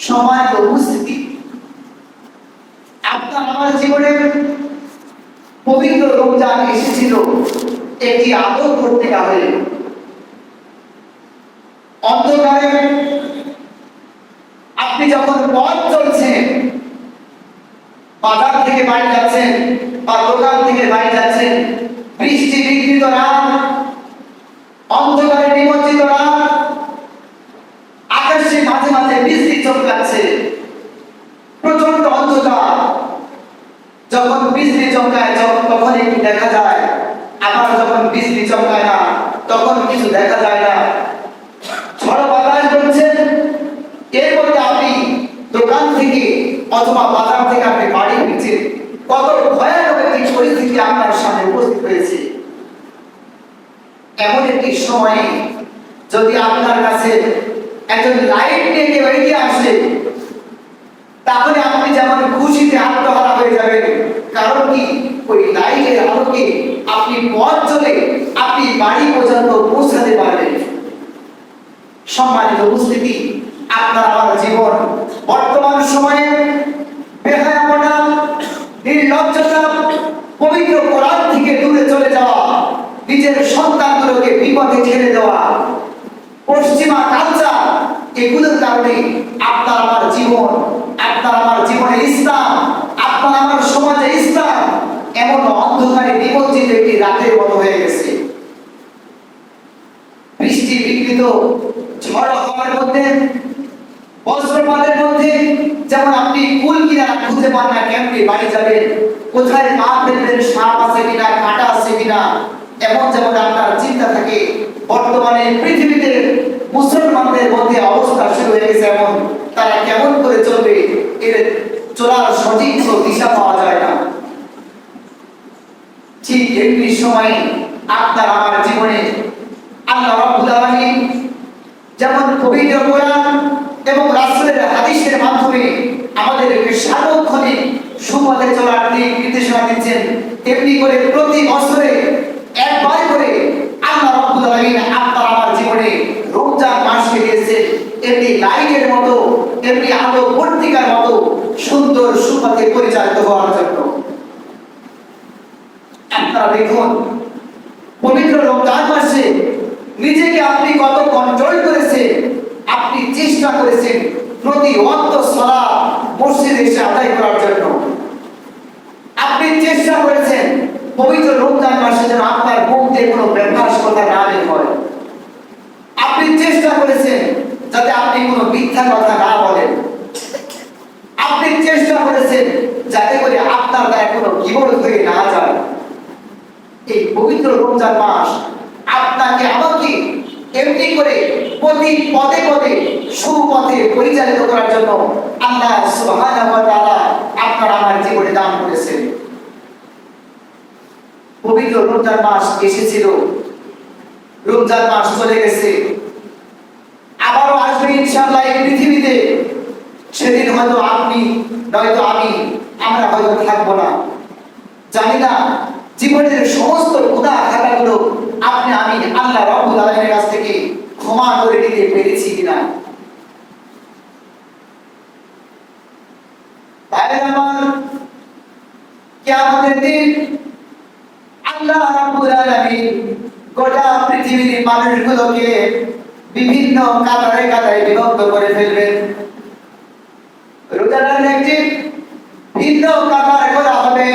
সম্মানিত উপস্থিতি, আপনার আমার জীবনে পবিত্র রমজান এসেছিল একটি আদর করতে হবে। অন্ধকারে আপনি যখন পথ চলছেন, বাজার থেকে বাড়ি যাচ্ছেন বা দোকান থেকে বাড়ি যাচ্ছেন, বৃষ্টি বিঘ্নিত রাত, অন্ধকারে নিমজ্জিত রাত, আকাশে মাঝে মাঝে বৃষ্টি চমকাচ্ছে, প্রচন্ড অন্ধকার। যখন বৃষ্টি চমকায় তখন একটু দেখা যায়, আবার যখন বৃষ্টি চমকায় না তখন কিছু দেখা যায় না। ঝড় বাতাস বলছে, এর মধ্যে আপনি দোকান থেকে অথবা বাজার থেকে আপনি বাড়ি ফিরছেন, কত ভয়ানক একটি পরিস্থিতি আপনার সামনে উপস্থিত হয়েছে। এমন একটি সময়ে যদি আপনার কাছে একজন লাইট নিয়ে কেউ এগিয়ে আসে, তাহলে আপনি যেমন খুশিতে আত্মহারা হয়ে যাবেন। কারণ কি, ওই লাইটের আলোকে আপনি পথ চলে আপনি বাড়ি পর্যন্ত পৌঁছাতে পারবেন। সম্মানিত উপস্থিতি, আপনার আমার জীবন বর্তমান সময়ে বেহায়াপনা, নির্লজ্জতা, পবিত্র কোরআন থেকে দূরে চলে যাওয়া, নিজের সন্তানগুলোকে বিপদে ঠেলে দেওয়া, পশ্চিমা কালচার, এগুলোর কারণে আপনার আমার জীবনে ইসলাম, আপনার আমার সমাজে ইসলাম এমন অন্ধকারে নিমজ্জিত একটি রাতের মতো হয়ে গেছে। বৃষ্টি বিঘ্নিত ঝড় হওয়ার মধ্যে, বজ্রপাতের মধ্যে, যেমন আপনি কুল কিনারা খুঁজে পান না, কেমনে বাড়ি যাবেন, কোথায় পা ফেলবেন, সাপ আছে কিনা, কাঁটা আছে কিনা, এমন যেমন আপনার চিন্তা থাকে। বর্তমানে পৃথিবীতে মুসলমানদের মধ্যে অবস্থা শুরু হয়ে গেছে এমন, তারা কেমন করে চলবে এর চলার সঠিক দিশা পাওয়া যায় না। ঠিক একটি সময় আপনার আমার জীবনে আল্লাহ রাব্বুল আলামিন যেমন পবিত্র কোরআন এবং রাসূলের হাদিসের মাধ্যমে আমাদেরকে সার্বক্ষণিক সুপথে চলার নির্দেশনা দিচ্ছেন, তেমনি করে প্রতি বছরে একবার করে আল্লাহ রাব্বুল আলামিন আপনার আমার জীবনে রমজান মাসকে দিয়েছে এমনি লাইটের মতো, এমনি আলো পত্রিকার মতো সুন্দর সুপথে পরিচালিত হওয়ার জন্য। আপনারা দেখুন, পবিত্র রমজান মাসে নিজেকে আপনি কত কন্ট্রোল করেছেন, আপনি চেষ্টা করেছেন প্রতি ওয়াক্ত সালাত মসজিদে এসে আদায় করার জন্য। আপনি চেষ্টা করেছেন পবিত্র রমজান মাসে যেন আপনার মুখ দিয়ে কোনো বেফাস কথা না বের হয়। আপনি চেষ্টা করেছেন যাতে আপনি কোনো মিথ্যা কথা না বলেন। আপনি চেষ্টা করেছেন যাতে করে আপনার দ্বারা কোনো গীবত হয়ে না যায়। এই পবিত্র রমজান মাস আপনাকে আমাকে এমনি করে প্রতি পদে পদে সুপথে পরিচালিত করার জন্য আল্লাহ সুবহানাহু ওয়া তাআলা আপনার আমার জীবনে দান করেছেন। পবিত্র রমজান মাস এসেছিল, রমজান মাস চলে গেছে, আবারও আসবে ইনশাআল্লাহ এই পৃথিবীতে। সেদিন হয়তো আপনি নয়তো আমি, আমরা হয়তো থাকবো না। জানি না জীবনের সমস্ত গুনাহ খাতাগুলো আপনি আমি আল্লাহ রাব্বুল আলামিনের কাছ থেকে ক্ষমা করে নিতে পেরেছি কিনা। ভাইরা আমার, কিয়ামতের দিন আল্লাহ রাব্বুল আলামিন গোটা পৃথিবীর মানুষগুলোকে বিভিন্ন কাতারে কাতারে বিভক্ত করে ফেলবেন। রোজাদার একটি ভিন্ন কাতার করা হবে,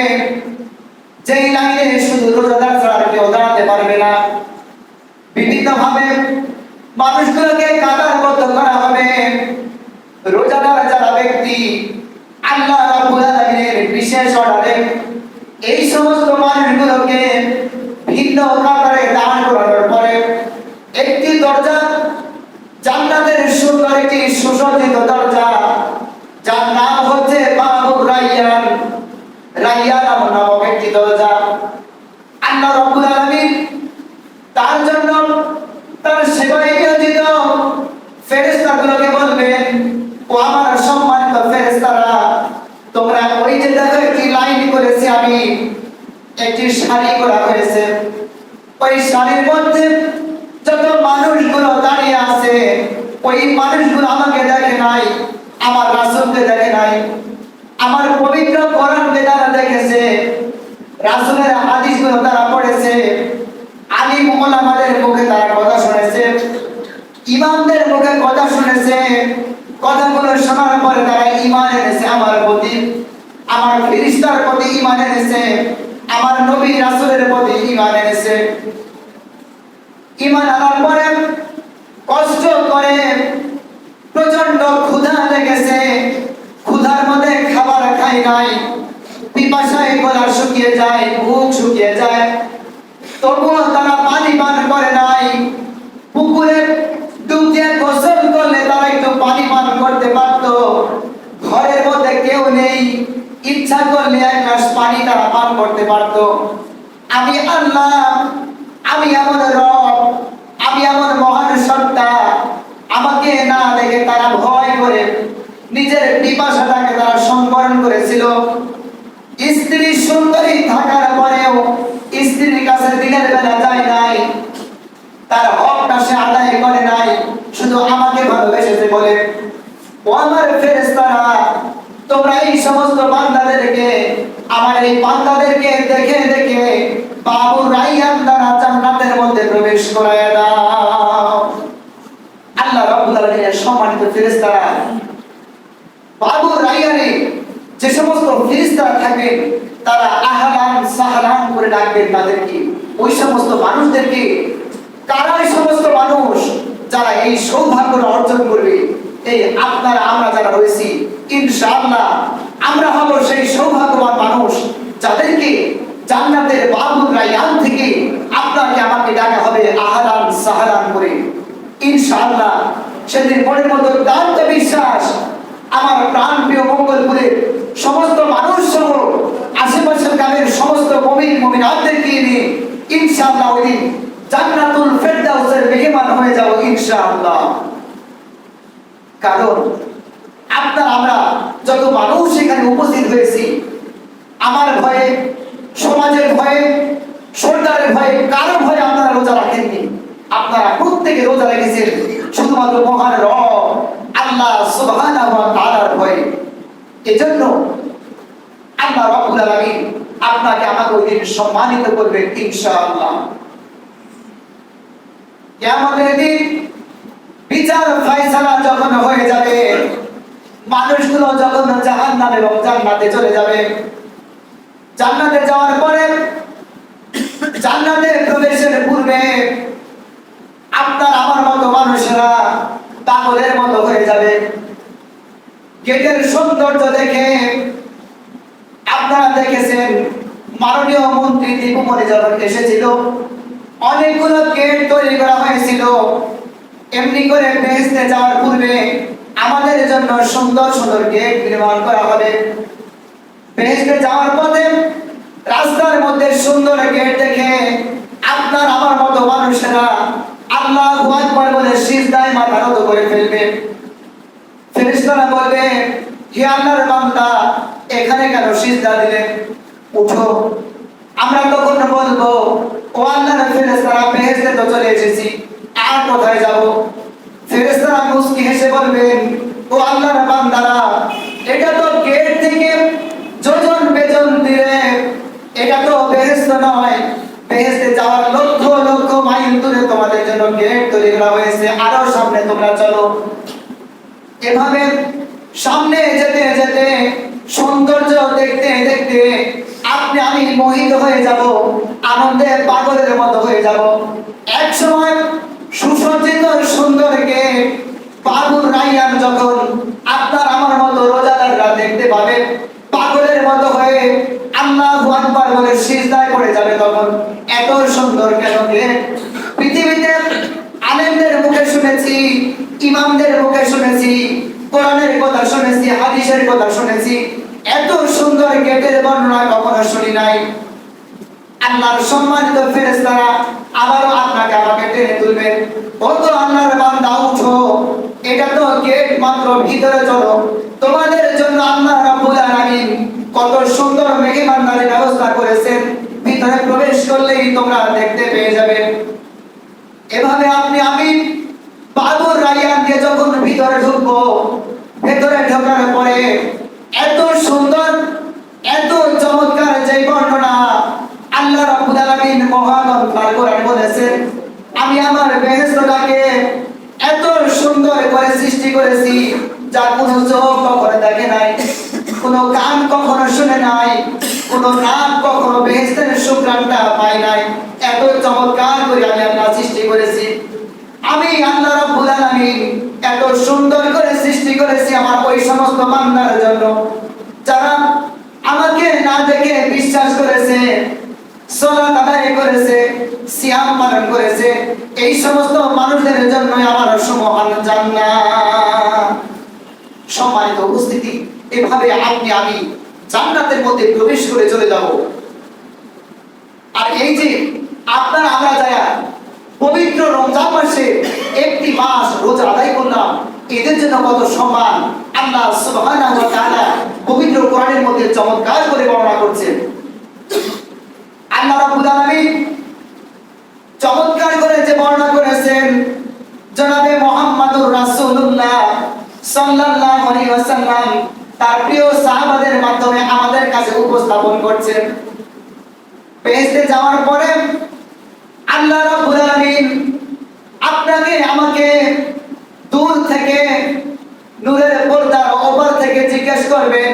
যেই লাইনে শুধু রোজাদার ছাড়া কেউ দাঁড়াতে পারবে না। বিভিন্ন ভাবে মানুষগুলোকে কাতারবদ্ধ করা হবে। রোজাদার যারা ব্যক্তি আল্লাহ রাব্বুল আলামিনের বিশেষ অর্ডারে এই সমস্ত মানুষগুলোকে ভিন্ন কাতারে দাঁড় করানোর পরে একটি দরজা, জান্নাতের সুন্দর একটি সুসজ্জিত দরজা, যার নাম হচ্ছে বাবুর রায়্যান। রায়্যান নামক একটি দরজা আল্লাহ রাব্বুল আলামিন তার জন্য তার সেবায় নিয়োজিত ফেরেশতাগুলোকে বলবেন, ও আমার সম্মানিত ফেরেশতারা, তোমরা ওই যে দেখো একটি লাইন করেছি আমি, একটি সারি করা হয়েছে, ওই সারির মধ্যে যত মানুষগুলো দাঁড়িয়ে আছে, ওই মানুষগুলো আমাকে দেখে নাই, আমার বলেছে, কথাগুলো শোনার পরে তারা ঈমান এনেছে আমার প্রতি, আমার ফেরেশতার প্রতি ঈমান এনেছে, আমার নবী রাসূলের প্রতি ঈমান এনেছে। ঈমান আনার পরে কষ্ট করে প্রচন্ড ক্ষুধা লেগেছে, ক্ষুধার মধ্যে খাবার খাই নাই, পিপাসায় গলা শুকিয়ে যায়, বুক শুকিয়ে যায়, তবুও তারা পানি পান করে নাই। পুকুরে ডুব দিয়ে গোসল করলে তারা একটু পানি পান করতে পারত, ঘরের মধ্যে কেউ নেই, ইচ্ছা করলে এক গ্লাস পানি তারা পান করতে পারত। আমি আল্লাহ, আমি এমন রব, আমি এমন মহান সত্তা, আমাকে না দেখে তারা ভয় করে নিজের পিপাসাটাকে তারা সংবরণ করেছিল। স্ত্রী সুন্দরী থাকার পরেও স্ত্রীর কাছে দিনের বেলা যায় নাই, তার হকটা সে আদায় করে নাই, শুধু আমাকে ভালোবেসেছে বলে। ও আমার ফেরেশতারা, তোমরা এই সমস্ত বান্দাদেরকে, আমার এই বান্দাদেরকে দেখে দেখে বাবু রাইয়ান দ্বারা জান্নাতের মধ্যে প্রবেশ করায় দাও। আল্লাহ রাব্বুল আলামিনের সম্মানিত ফেরেশতারা বাবু রাইয়ানে যে সমস্ত ফেরেশতারা থাকবে তারা আহলান সাহলান করে ডাকবেন তাদেরকে, ওই সমস্ত মানুষদেরকে। কারা এই সমস্ত মানুষ যারা এই সৌভাগ্যটা অর্জন করবে? এই আপনারা আমরা যারা রয়েছি, ইনশাআল্লাহ আমরা হব সেই সৌভাগ্যবান মানুষ যাদেরকে জান্নাতের বাবুল রায়্যান থেকে আপনাকে আমাকে ডাকা হবে আহলান সাহলান করে। ইনশাআল্লাহ সেদিন মনের মধ্যে দান্ত বিশ্বাস, আমার প্রাণপ্রিয় মঙ্গলপুরের সমস্ত মানুষ সহ আশেপাশের গ্রামের সমস্ত মুমিন মুমিনাতদেরকে নিয়ে ইনশাআল্লাহ ওই দিন জান্নাতুল ফেরদাউসের মেহমান হয়ে যাব ইনশাআল্লাহ। কারণ আপনার আমরা যত মানুষ এখানে উপস্থিত হয়েছি, আমার ভয়ে, সমাজের ভয়ে, সরকারের ভয়ে, কারো ভয়ে আপনারা রোজা রাখেননি। আপনারা প্রত্যেকে রোজা রেখেছেন শুধুমাত্র মহান রব আল্লাহ সুবহানাহু ওয়া তাআলার ভয়ে। এজন্য আল্লাহ রাব্বুল আলামিন আপনাকে আমাকে ওই দিন সম্মানিত করবেন ইনশাআল্লাহ। কিয়ামতের দিন বিচার ফয়সালা যখন হয়ে যাবে, মানুষগুলো যখন জাহান্নাম এবং জান্নাতে চলে যাবে, জান্নাতে যাওয়ার পরে জান্নাতে প্রবেশের পূর্বে আপনার আমার মতো মানুষেরা পাগলের মতো হয়ে যাবে। গেটের সৌন্দর্য দেখে আপনারা দেখেছেন মাননীয় মন্ত্রী দীপুমণি যখন এসেছিল, অনেকগুলো গেট তৈরি করা হয়েছিল। এমনি করে বেহেশতে যাওয়ার পূর্বে আমাদের জন্য সুন্দর সুন্দর গেট নির্মাণ করা হবে। বেহেশতে যাওয়ার পথে রাস্তার মধ্যে সুন্দর গেট দেখে আপনার আমার মতো মানুষেরা আল্লাহু আকবার বলে সিজদায় মাথা নত করে ফেলবে। ফেরেশতারা বলবে, হে আল্লাহর বান্দা, এখানে কেন সিজদা দিলে? উঠো। আমরা তখন বলবো, ও আল্লাহর ফেরেশতারা, বেহেশতে তো চলে এসেছি, আর কোথায় যাব? ফেরেশতারা মুস্কি হেসে বলবেন, ও আল্লাহর বান্দারা, এটা তো গেট থেকে যোজন বেজন দিলে, এটা তো বেহেশত নয়। বেহেশতে যাওয়ার লক্ষ লক্ষ মাইল দূরে তোমাদের জন্য গেট তৈরি করা হয়েছে, আরো সামনে তোমরা চলো। এভাবে সামনে যেতে যেতে সৌন্দর্য দেখতে দেখতে আপনি আমি মোহিত হয়ে যাব, আনন্দে পাগলের মতো হয়ে যাব। এক সময় সুসজ্জিত সুন্দর গেট বাবুর রায়্যান যখন আপনার আমার মতো রোজাদাররা দেখতে পাবে, পাগলের মতো হয়ে আল্লাহু আকবার বলে সিজদায় পড়ে যাবে। তখন এত সুন্দর কেন গেট? পৃথিবীতে আলেমদের মুখে শুনেছি, ইমামদের মুখে শুনেছি, কোরআনের কথা শুনেছি, হাদিসের কথা শুনেছি, এত সুন্দর গেটের বর্ণনা কখনো শুনি নাই। আল্লাহর সম্মানিত ফেরেশতারা আবারও আপনাকে আমাকে টেনে তুলবেন, ও তো আল্লাহর বান্দা, উঠো, এটা তো গেট মাত্র, ভিতরে চলো। তোমাদের জন্য আল্লাহ রাব্বুল আলামিন কত সুন্দর মেহমানদারির ব্যবস্থা করেছেন, ভিতরে প্রবেশ করলেই তোমরা দেখতে পেয়ে যাবে। এভাবে আপনি আমি বাবুর রায়্যান দিয়ে যখন ভিতরে ঢুকবো, ভেতরে ঢোকার পরে এত সুন্দর, এত চমৎকার যে বর্ণনা আল্লাহ রাব্বুল আলামিন মহান কোরআনে বলেছেন, আমি আমার বেহেশতটাকে এত সুন্দর করে সৃষ্টি করেছি, যা কোনো চোখ কখনো দেখে নাই, কোনো কান কখনো শুনে নাই, কোনো নাক কখনো বেহেশতের সুঘ্রাণটা পায় নাই। এত চমৎকার করে আমি আল্লাহ সৃষ্টি করেছি। আমি আল্লাহ রাব্বুল আলামিন এত সুন্দর করে সৃষ্টি করেছি আমার ওই সমস্ত বান্দার জন্য যারা আমাকে না দেখে বিশ্বাস করেছে, সালাত আদায় করেছে, সিয়াম পালন করেছে। এই সমস্ত মানুষদের জন্য আমার সুমহান জান্নাত। সম্মানিত উপস্থিতি, এভাবে আপনি আমি জান্নাতের মধ্যে প্রবেশ করে চলে যাব। আর এই যে আপনারা আমরা যারা পবিত্র রমজান মাসে একটি মাস রোজা আদায় করলাম, এদের জন্য কত সম্মান আল্লাহ সুবহানাহু ওয়া তাআলা পবিত্র কোরআনের মধ্যে চমৎকার করে বর্ণনা করছেন। আল্লাহ রাব্বুল আলামিন চমৎকার করে যে বর্ণনা করেছেন, জনাবে মুহাম্মদুর রাসূলুল্লাহ সাল্লাল্লাহু আলাইহি ওয়াসাল্লাম তার প্রিয় সাহাবাদের মাধ্যমে আমাদের কাছে উপস্থাপন করছেন। বেহেশতে যাওয়ার পরে আল্লাহ রাব্বুল আলামিন আপনাকে আমাকে দূর থেকে নূরের পর্দার ওপর থেকে জিজ্ঞেস করবেন,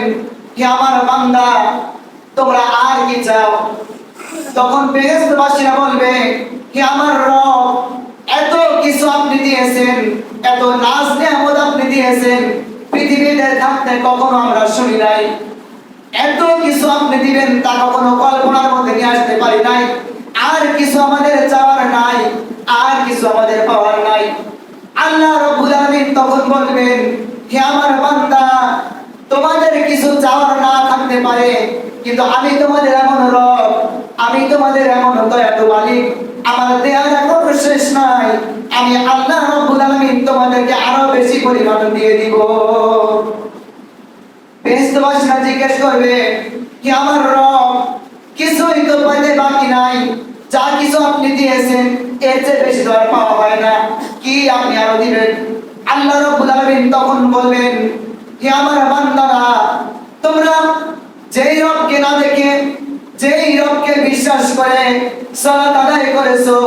হে আমার বান্দা, তোমরা আর কি চাও? তখন বেহেশতবাসীরা বলবে, হে আমার রব, এত কিছু আপনি দিয়েছেন, এত নাজ নেয়ামত আপনি দিয়েছেন, পৃথিবীতে থাকতে কখনো আমরা শুনি নাই। এত কিছু আপনি দিবেন তা কখনো কল্পনার মধ্যে নিয়ে আসতে পারি নাই। আর কিছু আমাদের চাওয়ার নাই, আর কিছু আমাদের পাওয়ার নাই। আল্লাহ রাব্বুল আলামিন তখন বলবেন, হে আমার বান্দা, তোমাদের কিছু চাওয়ার না থাকতে পারে, কিন্তু আমি তোমাদের এমন রব, আমি তোমাদের এমন দয়ালু মালিক, আমার দেয়ার এখন শেষ নাই। আমি আল্লাহ রাব্বুল আলামিন তোমাদেরকে আরো বেশি পরিমাণ দিয়ে দিব। বেহেশতবাসীরা জিজ্ঞেস করবে, হে আমার রব, কিছুই তো পাইতে বাকি নাই, যা কিছু আপনি দিয়েছেন এর চেয়ে বেশি তো আর পাওয়া হয় না, কি আপনি আরো দিবেন? আল্লাহ রাব্বুল আলামিন তখন বলবেন, হে আমার বান্দারা, তোমরা যেই রবকে না দেখে, যেই রবকে বিশ্বাস করে সালাত আদায় করেছো,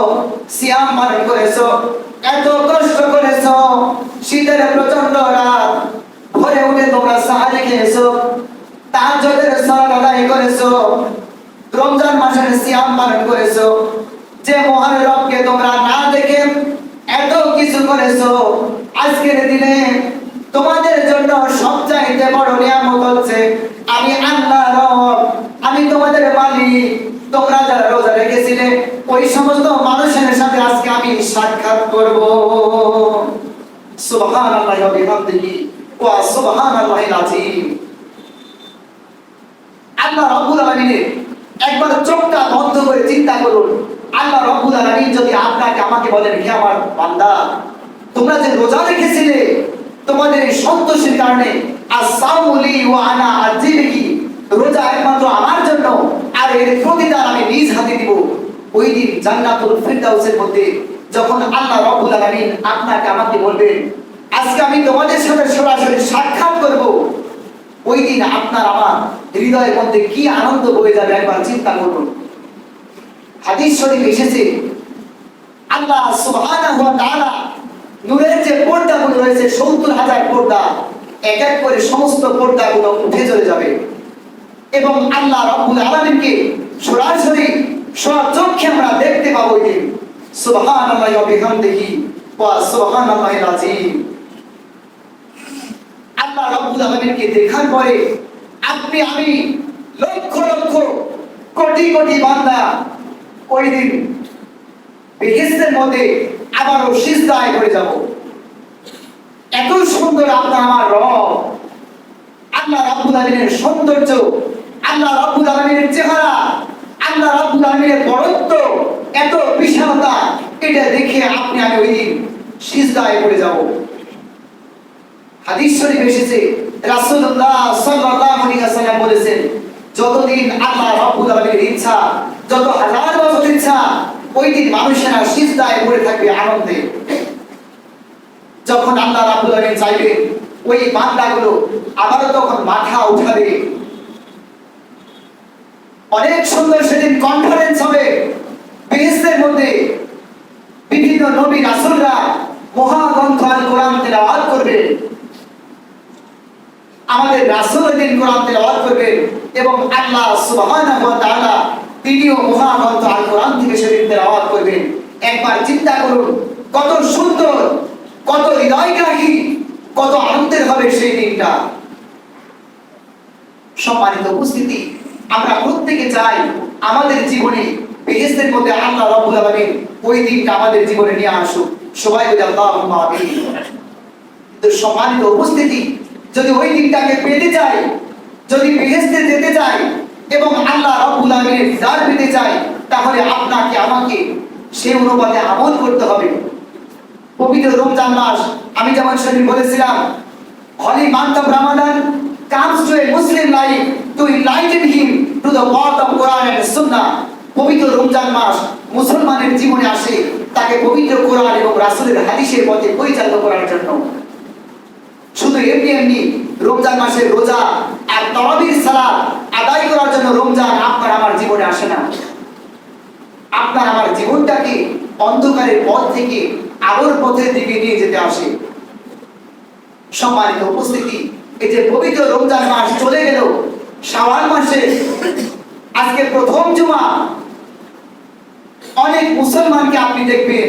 সিয়াম পালন করেছো, এত কষ্ট করেছো, শীতের প্রচন্ড রাত ভোরে উঠে তোমরা সাহারি খেয়েছো, তাহাজ্জুদের সালাত আদায় করেছো, রমজান মাসের সিয়াম পালন করেছো, যে মহান রবকে তোমরা না দেখে এত কিছু করেছো, আজকের দিনে তোমাদের জন্য সবচাইতে বড় নিয়ামত হচ্ছে আমি আল্লাহ রব, আমি তোমাদের মালিক। তোমরা যারা রোজা রেখেছিলে ওই সমস্ত মানুষের সাথে আজকে আমি সাক্ষাৎ করব। সুবহানাল্লাহি ওয়া বিহামদিহি ওয়া সুবহানাল্লাহিল আযীম। আল্লাহ রাব্বুল আলামিনের একবার চোখটা বন্ধ করে চিন্তা করুন, আল্লাহ রাব্বুল আলামিন যদি আপনাকে আমাকে বলেন, হে আমার বান্দা, তোমরা যে রোজা রেখেছিলে তোমাদের এই সন্তোষের কারণে, আসসামু লি ওয়া আনা আযীবিহি, রোজা একমাত্র আমার জন্য আর এর প্রতিদান আমি নিজ হাতে দিব। ওই দিন জান্নাতুল ফিরদাউসের মধ্যে যখন আল্লাহ রাব্বুল আলামিন আপনাকে আমাকে বলবেন, আজকে আমি তোমাদের সাথে সরাসরি সাক্ষাৎ করব, ওই দিন আপনার আমার হৃদয়ের মধ্যে কি আনন্দ বয়ে যাবে একবার চিন্তা করুন। হাদিস শরীফে এসেছে, আল্লাহ সুবহানাহু ওয়া তাআলা নূরের যে পর্দাগুলো রয়েছে ৭০,০০০ পর্দা, এক এক করে সমস্ত পর্দাগুলো উঠে চলে যাবে এবং আল্লাহ রাব্বুল আলামিনকে সরাসরি স্বচক্ষে আমরা দেখতে পাবো। ওই দিন সুবহানাল্লাহি ওয়া বিহামদিহি ওয়া সুবহানাল্লাহিল আযীম। আল্লাহ রাব্বুল আলামিনকে দেখার পরে আপনি আমি লক্ষ লক্ষ কোটি কোটি বান্দা ওই দিন বেহেশতের মধ্যে আবারও সিজদায় পড়ে যাব। এত সুন্দর আপনার আমার রব, আল্লাহ রাব্বুল আলামিনের সৌন্দর্য, আল্লাহ রাব্বুল আলামিনের চেহারা, আল্লাহ রাব্বুল আলামিনের বড়ত্ব, এত বিশালতা, এটা দেখে আপনি আমি ওই দিন সিজদায় পড়ে যাব। হাদিস শরীফে এসেছে, রাসূলুল্লাহ সাল্লাল্লাহু আলাইহি ওয়াসাল্লাম বলেছেন, যতদিন আল্লাহ রাব্বুল আলামিনের ইচ্ছা, যত হাজার বছর ইচ্ছা, ওই দিন মানুষেরা সিজদায় পড়ে থাকবে আনন্দে। যখন আল্লাহ রাব্বুল আলামিন চাইবেন ওই বান্দাগুলো আবারও তখন মাথা উঠাবে। অনেক সুন্দর সেদিন কনফারেন্স হবে বেহেশতের মধ্যে। বিভিন্ন নবী রাসূলরা মহাগ্রন্থ আল কোরআন তেলাওয়াত করবেন, আমাদের রাসূল দিন কোরআন তেলাওয়াত করবেন এবং আল্লাহ সুবহানাহু ওয়া তাআলা তিনিও মহাগ্রন্থ আল কোরআন থেকে সেদিন তেলাওয়াত করবেন। একবার চিন্তা করুন কত সুন্দর, কত হৃদয়গ্রাহী, কত আনন্দের হবে সেই দিনটা। সম্মানিত উপস্থিতি, আমরা প্রত্যেকে চাই আমাদের জীবনে বেহেশতের মধ্যে আল্লাহ রাব্বুল আলামিন ওই দিনটা আমাদের জীবনে নিয়ে আসুক। সবাই বলি আল্লাহুম্মা আমিন। তো সম্মানিত উপস্থিতি, যদি ওই দিনটাকে পেতে চাই, যদি বেহেশতে যেতে চাই এবং আল্লাহ রাব্বুল আলামিনের দিদার পেতে চাই, তাহলে আপনাকে আমাকে সেই অনুপাতে আমল করতে হবে। পবিত্র রমজান মাস, আমি যেমন সেদিন বলেছিলাম, holy month of Ramadan comes to a Muslim life to enlighten him to the path of Quran and Sunnah. পবিত্র রমজান মাস মুসলমানের জীবনে আসে তাকে পবিত্র কোরআন এবং রাসূলের হাদিসের পথে পরিচালিত করার জন্য। শুধু এমনি এমনি রমজান মাসের রোজা আর তারাবির সালাত আদায় করার জন্য রমজান আপনার আমার জীবনে আসে না। আপনার আমার জীবনটাকে অন্ধকারের পথ থেকে আলোর পথের দিকে নিয়ে যেতে আসে। সম্মানিত উপস্থিতি, এই যে পবিত্র রমজান মাস চলে গেল, শাওয়াল মাসে আজকে প্রথম জুমা, অনেক মুসলমানকে আপনি দেখবেন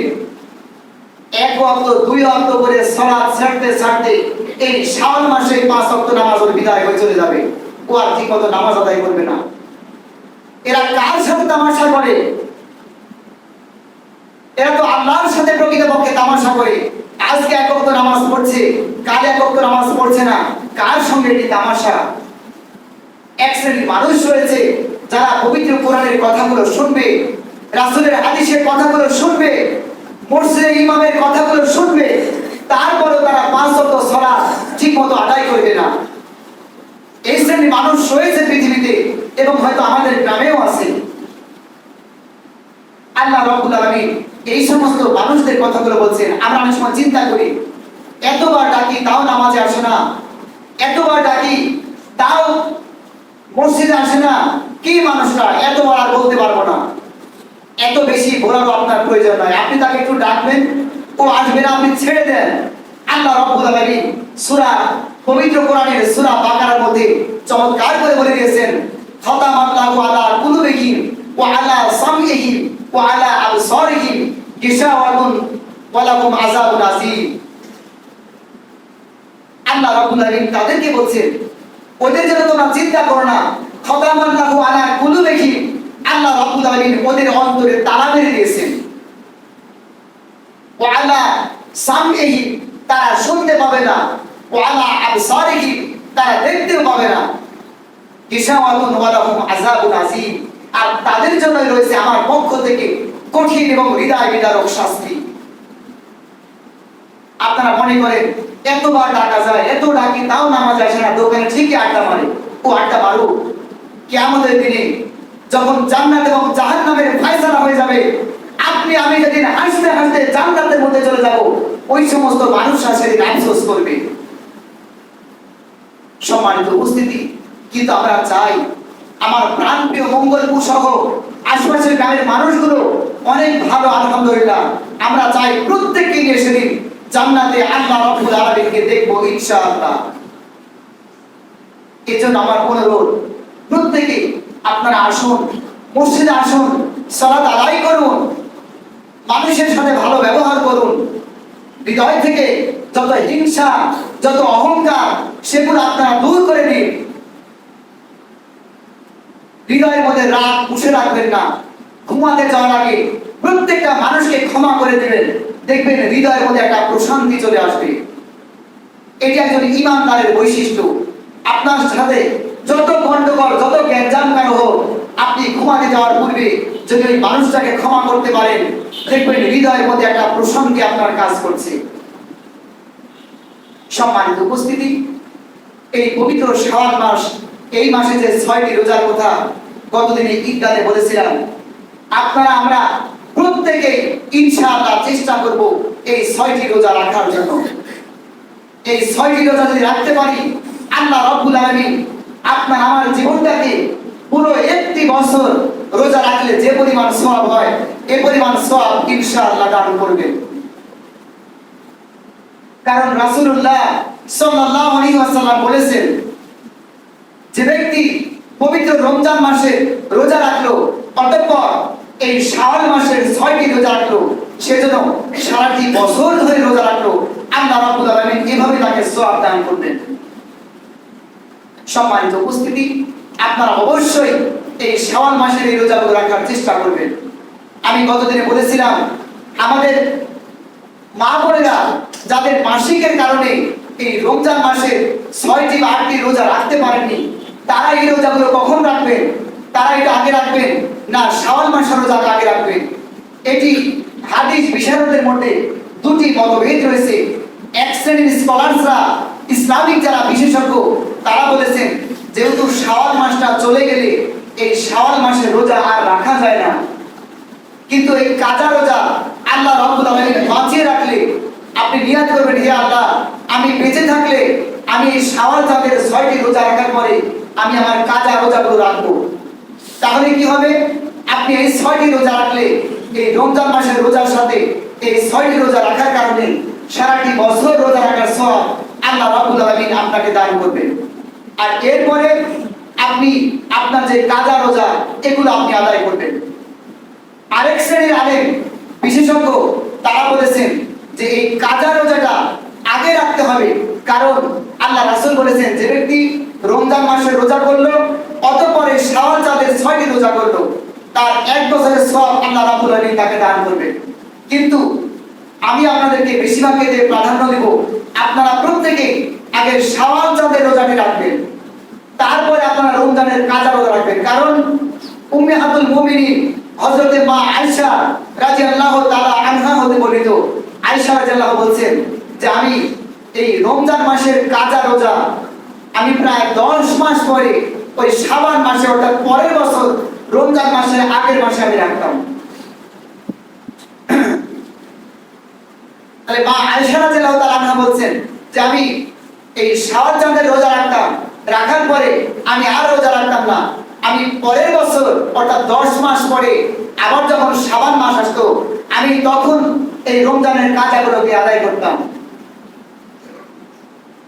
এক ওয়াক্ত দুই ওয়াক্ত করে সালাত ছাড়তে ছাড়তে এই শাওয়াল মাসে 5 ওয়াক্ত নামাজের বিদায় হয়ে চলে যাবে। ও আর ঠিক মতো নামাজ আদায় করবে না। এরা কার সাথে তামাশা করে? এরা তো আল্লাহর সাথে প্রকৃতপক্ষে তামাশা করে। আজকে এক ওয়াক্ত নামাজ পড়ছে, কাল এক ওয়াক্ত নামাজ পড়ছে না। কার সঙ্গে এটি তামাশা? এক শ্রেণীর মানুষ রয়েছে যারা পবিত্র কোরআনের কথাগুলো শুনবে, রাসূলের হাদিসের কথাগুলো শুনবে, মুর্শিদে ইমামের কথাগুলো শুনবে, তারপরেও তারা 5 ওয়াক্ত সালাত ঠিকমতো আদায় করবে না। এই শ্রেণীর মানুষ রয়েছে পৃথিবীতে এবং হয়তো আমাদের গ্রামেও আছে। আল্লাহ রাব্বুল আলামিন এই সমস্ত মানুষদের কথাগুলো বলছেন। আমরা অনেক সময় চিন্তা করি, এতবার ডাকি তাও নামাজে আসে না, এতবার ডাকি তাও মসজিদে আসে না, কি মানুষটা, এতবার আর বলতে পারবো না। এত বেশি বলারও আপনার প্রয়োজন নয়। আপনি তাকে একটু ডাকবেন, ও আসবে না, আপনি ছেড়ে দেন। আল্লাহ রাব্বুল আলামিন সূরা পবিত্র কোরআনের সূরা বাকারার মধ্যে চমৎকার করে বলে দিয়েছেন, খাতামাল্লাহু আলা কুলুবিহিম ওয়া আলা সামইহিম ওয়া আলা আবসারিহিম গিশাওয়াতুন ওয়া লাহুম আযাবুন আযীম। আল্লাহ রাব্বুল আলামিন তাদেরকে বলছেন, ওদের জন্য তোমরা চিন্তা করো না। খাতামাল্লাহু আলা কুলুবিহিম, আল্লাহ রাব্বুল আলামিন ওদের অন্তরে তালা মেরে দিয়েছেন। ওয়া আলা সামইহিম, তারা শুনতে পাবে না। ওয়া আলা আবসারিহিম, তারা দেখতেও পাবে না। গিশাওয়াতুন ওয়া লাহুম আযাবুন আযীম, আর তাদের জন্য রয়েছে আমার পক্ষ থেকে কঠিন এবং হৃদয় বিদারক শাস্তি। আপনারা মনে করেন এতবার ডাকা যায়, এত ডাকি তাও নামাজ আসে না, দোকানে ঠিকই আড্ডা মারে। ও আড্ডা মারুক, কিয়ামতের দিনে যখন জান্নাত এবং জাহান্নামের ফয়সালা হয়ে যাবে, আপনি আমি যেদিন হাসতে হাসতে জান্নাতের মধ্যে চলে যাব, ওই সমস্ত মানুষরা সেদিন আফসোস করবে। সম্মানিত উপস্থিতি, কিন্তু আমরা চাই আমার প্রাণপ্রিয় মঙ্গলপুর সহ আশেপাশের গ্রামের মানুষগুলো অনেক ভালো, আলহামদুলিল্লাহ। আমরা চাই প্রত্যেককে নিয়ে সেদিন জান্নাতে আল্লাহ রাব্বুল আলামিনকে দেখবো ইনশাআল্লাহ। এজন্য আমার অনুরোধ, প্রত্যেকে আপনারা আসুন, মসজিদে আসুন, সালাত আদায় করুন, মানুষের সাথে ভালো ব্যবহার করুন। হৃদয় থেকে যত হিংসা, যত অহংকার, সেগুলো আপনারা দূর করে দিন। হৃদয়ের মধ্যে রাগ পুষে রাখবেন না। ঘুমাতে যাওয়ার আগে প্রত্যেকটা মানুষকে ক্ষমা করে দেবেন, দেখবেন হৃদয়ের মধ্যে একটা প্রশান্তি চলে আসবে। এটি একজন ঈমানদারের বৈশিষ্ট্য। আপনার সাথে যত গন্ডগোল, যত গ্যাঞ্জাম কেন হোক, আপনি ঘুমাতে যাওয়ার পূর্বে যদি ওই মানুষটাকে ক্ষমা করতে পারেন, দেখবেন হৃদয়ের মধ্যে একটা প্রশান্তি আপনার কাজ করছে। সম্মানিত উপস্থিতি, এই পবিত্র শাওয়াল মাস, এই মাসে যে 6টি রোজার কথা গতদিনে ঈদগাহে বলেছিলাম, আপনারা আমরা প্রত্যেকে ইনশাআল্লাহ চেষ্টা করব এই 6টি রোজা রাখার জন্য। এই 6টি রোজা যদি রাখতে পারি, আল্লাহ রাব্বুল আলামিন আপনার আমার জীবনটাকে পুরো একটি বছর রোজা রাখলে যে পরিমাণ সওয়াব হয়, এই পরিমাণ সওয়াব ইনশাআল্লাহ দান করবেন। কারণ রাসূলুল্লাহ সাল্লাল্লাহু আলাইহি ওয়াসাল্লাম বলেছেন, যে ব্যক্তি পবিত্র রমজান মাসে রোজা রাখলো, অতঃপর এই শাওয়াল মাসের 6টি রোজা রাখলো, সেজন্য সারাটি বছর ধরে রোজা রাখলো, আল্লাহ রাব্বুল আলামিন এভাবে তাকে সওয়াব দান করবেন। সম্মানিত উপস্থিতি, আপনারা অবশ্যই এই শাওয়াল মাসের এই রোজাগুলো রাখার চেষ্টা করবেন। আমি গতদিনে বলেছিলাম, আমাদের মা বোনেরা যাদের মাসিকের কারণে এই রমজান মাসে 6টি বা 8টি রোজা রাখতে পারেননি, তারা এই রোজাগুলো কখন রাখবেন? তারা এটা আগে রাখবেন না শাওয়াল মাসের রোজা আগে রাখবেন? এটি হাদিস বিশারদদের মধ্যে দুটি মতভেদ রয়েছে। এক শ্রেণীর স্কলারসরা, ইসলামিক যারা বিশেষজ্ঞ, তারা বলেছেন যেহেতু শাওয়াল মাসটা চলে গেলে এই শাওয়াল মাসের রোজা আর রাখা যায় না, কিন্তু এই কাজা রোজা আল্লাহ রাব্বুল আলামিন বাঁচিয়ে রাখলে আপনি নিয়াত করবেন, হে আল্লাহ, আমি বেঁচে থাকলে আমি এই শাওয়াল চাঁদের 6টি রোজা রাখার পরে আমি আমার কাজা রোজাগুলো রাখবো। তাহলে কি হবে? আপনি এই 6টি রোজা রাখলে এই রমজান মাসের রোজার সাথে এই 6টি রোজা রাখার কারণে সারাটি বছর রোজা রাখার সওয়াব আল্লাহ রাব্বুল আলামিন আপনাকে দান করবেন। আর এরপরে আপনি আপনার যে কাজা রোজা এগুলো আপনি আদায় করবেন। আরেক শ্রেণীর আলেম বিশেষজ্ঞ তারা বলেছেন যে এই কাজা রোজাটা আগে রাখতে হবে, কারণ আল্লাহ রাসূল বলেছেন, যে ব্যক্তি রমজান মাসের রোজা করলো, অতঃপর শাওয়াল চাঁদের 6টি রোজা করলো, তার 1 বছরের সওয়াব আল্লাহ রাব্বুল আলামিন তাকে দান করবেন। কিন্তু আমি আপনাদেরকে বেশিরভাগ ক্ষেত্রে প্রাধান্য দেব, আপনারা প্রত্যেকেই আগে শাওয়াল চাঁদের রোজাটি রাখবেন, তারপরে আপনারা রমজানের কাজা রোজা রাখবেন। কারণ উম্মাহাতুল মুমিনিন হযরতে মা আয়েশা রাদিয়াল্লাহু তাআলা আনহা হতে বর্ণিত, আয়েশা রাদিয়াল্লাহু বলছেন যে আমি এই রমজান মাসের কাজা রোজা আমি প্রায় 10 মাস পরে ওই শাবান মাসে, অর্থাৎ পরের বছর রমজান মাসের আগের মাসে আমি রাখতাম। তাহলে মা আয়েশা রাদিয়াল্লাহু তাআলা আনহা বলছেন যে আমি এই শাওয়াল চাঁদের রোজা রাখতাম, রাখার পরে আমি আর রোজা রাখতাম না, আমি পরের বছর অর্থাৎ 10 মাস পরে আবার যখন শাবান মাস আসতো, আমি তখন এই রমজানের কাজাগুলোকে আদায় করতাম।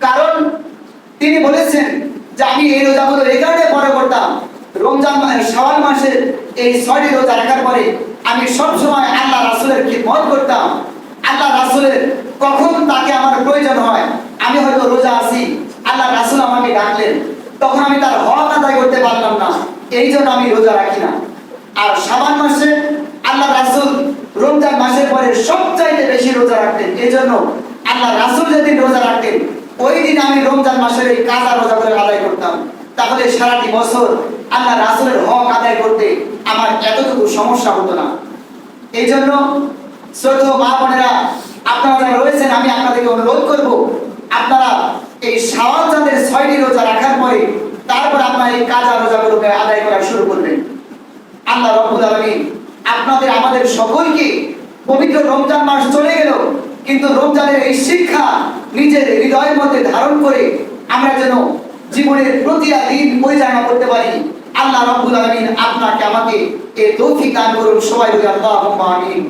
কারণ তিনি বলেছেন যে আমি এই রোজাগুলো এই কারণে পরে করতাম, রমজান শাওয়াল মাসের এই 6টি রোজা রাখার পরে আমি সব সময় আল্লাহ রাসূলের খিদমত করতাম। আল্লাহ রাসূলের কখন তাকে আমার প্রয়োজন হয়, আমি হয়তো রোজা আছি, আল্লাহ রাসূল আমাকে ডাকলেন, তখন আমি তার হক আদায় করতে পারলাম না, এই জন্য আমি রোজা রাখি না। আর শাবান মাসে আল্লাহ রাসূল রমজান মাসের পরে সবচাইতে বেশি রোজা রাখতেন, এই জন্য আল্লাহ রাসূল যেদিন রোজা রাখতেন ওই দিন আমি রমজান মাসের এই কাজা রোজা করে আদায় করতাম। তাহলে সারাটি বছর আল্লাহ রাসূলের হক আদায় করতে আমার এতটুকু সমস্যা হতো না। এই জন্য ছোট মা বোনেরা আপনারা যারা রয়েছেন, আমি আপনাদেরকে অনুরোধ করব, আপনারা এই শাওয়াল চাঁদের 6টি রোজা রাখার পরে তারপর আপনারা এই কাজা রোজাগুলোকে আদায় করা শুরু করবেন। আল্লাহ রাব্বুল আলামিন আপনাদের আমাদের সকলকে, পবিত্র রমজান মাস চলে গেল, কিন্তু রমজানের এই শিক্ষা নিজের হৃদয়ের মধ্যে ধারণ করে আমরা যেন জীবনের প্রতিটা দিন পরিচালনা করতে পারি। আল্লাহ রাব্বুল আলামিন আপনাকে আমাকে এই তৌফিক দান করুন। সবাই বলি আল্লাহুম্মা আমিন।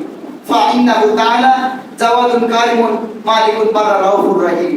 ফা ইন্নাহু তাআলা জাওয়াদুন কারিমুন মালিকুন বাররা রাউফুর রহিম।